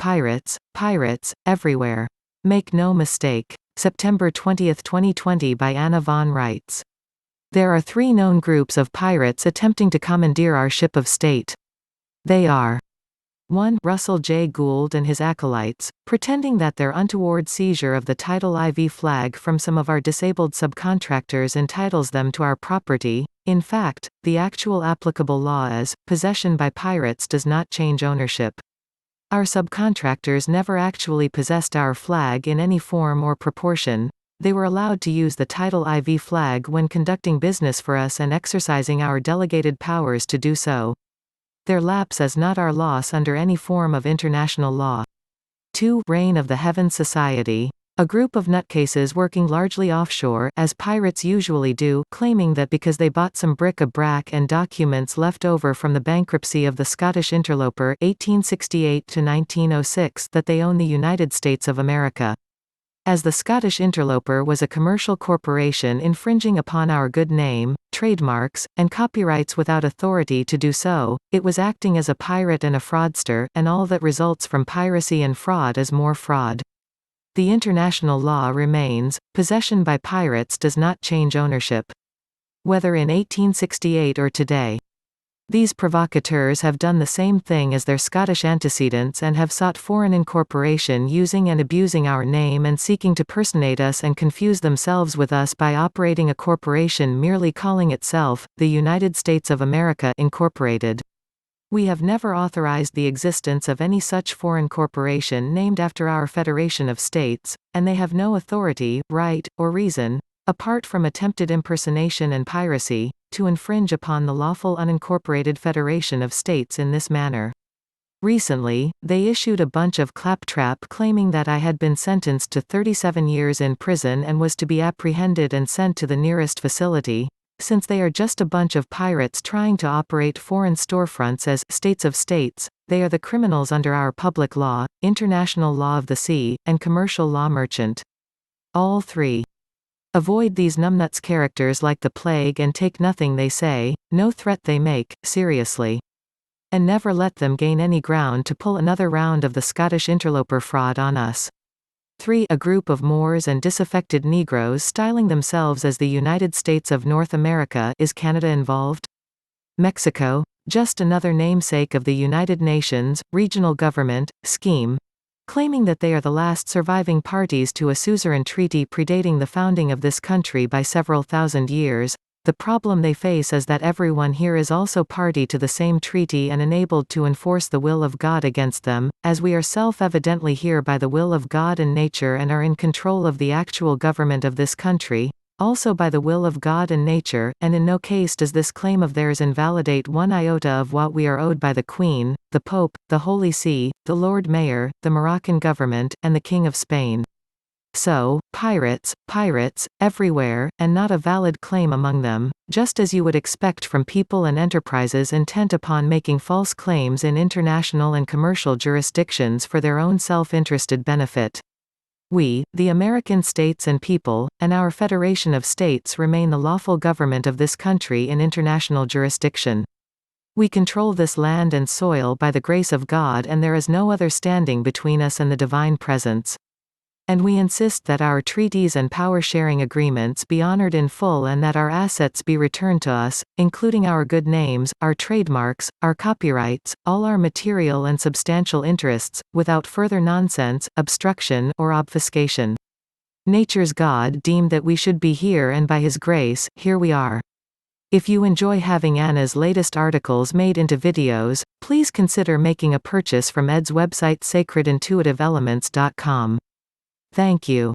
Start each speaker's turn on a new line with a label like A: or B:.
A: pirates, pirates, everywhere. Make no mistake. September 20, 2020 by Anna von Reitz. There are three known groups of pirates attempting to commandeer our ship of state. They are 1. Russell J. Gould and his acolytes, pretending that their untoward seizure of the Title IV flag from some of our disabled subcontractors entitles them to our property. In fact, the actual applicable law is, possession by pirates does not change ownership. Our subcontractors never actually possessed our flag in any form or proportion. They were allowed to use the Title IV flag when conducting business for us and exercising our delegated powers to do so. Their lapse is not our loss under any form of international law. 2. Reign of the Heaven Society. A group of nutcases working largely offshore, as pirates usually do, claiming that because they bought some bric-a-brac and documents left over from the bankruptcy of the Scottish interloper 1868 to 1906 that they own the United States of America. As the Scottish interloper was a commercial corporation infringing upon our good name, trademarks, and copyrights without authority to do so, it was acting as a pirate and a fraudster, and all that results from piracy and fraud is more fraud. The international law remains, possession by pirates does not change ownership. Whether in 1868 or today. These provocateurs have done the same thing as their Scottish antecedents and have sought foreign incorporation using and abusing our name and seeking to personate us and confuse themselves with us by operating a corporation merely calling itself, the United States of America Incorporated. We have never authorized the existence of any such foreign corporation named after our Federation of States, and they have no authority, right, or reason, apart from attempted impersonation and piracy, to infringe upon the lawful unincorporated Federation of States in this manner. Recently, they issued a bunch of claptrap claiming that I had been sentenced to 37 years in prison and was to be apprehended and sent to the nearest facility. Since they are just a bunch of pirates trying to operate foreign storefronts as states of states, they are the criminals under our public law, international law of the sea, and commercial law merchant. All three. Avoid these numbnuts characters like the plague and take nothing they say, no threat they make, seriously. And never let them gain any ground to pull another round of the Scottish interloper fraud on us. 3. A group of Moors and disaffected Negroes styling themselves as the United States of North America. Is Canada involved? Mexico? Just another namesake of the United Nations, regional government, scheme. Claiming that they are the last surviving parties to a suzerain treaty predating the founding of this country by several thousand years. The problem they face is that everyone here is also party to the same treaty and enabled to enforce the will of God against them, as we are self-evidently here by the will of God and nature and are in control of the actual government of this country, also by the will of God and nature, and in no case does this claim of theirs invalidate one iota of what we are owed by the Queen, the Pope, the Holy See, the Lord Mayor, the Moroccan government, and the King of Spain. So, pirates, pirates, everywhere, and not a valid claim among them, just as you would expect from people and enterprises intent upon making false claims in international and commercial jurisdictions for their own self-interested benefit. We, the American states and people, and our Federation of States remain the lawful government of this country in international jurisdiction. We control this land and soil by the grace of God, and there is no other standing between us and the divine presence. And we insist that our treaties and power-sharing agreements be honored in full and that our assets be returned to us, including our good names, our trademarks, our copyrights, all our material and substantial interests, without further nonsense, obstruction, or obfuscation. Nature's God deemed that we should be here, and by His grace, here we are. If you enjoy having Anna's latest articles made into videos, please consider making a purchase from Ed's website sacredintuitiveelements.com. Thank you.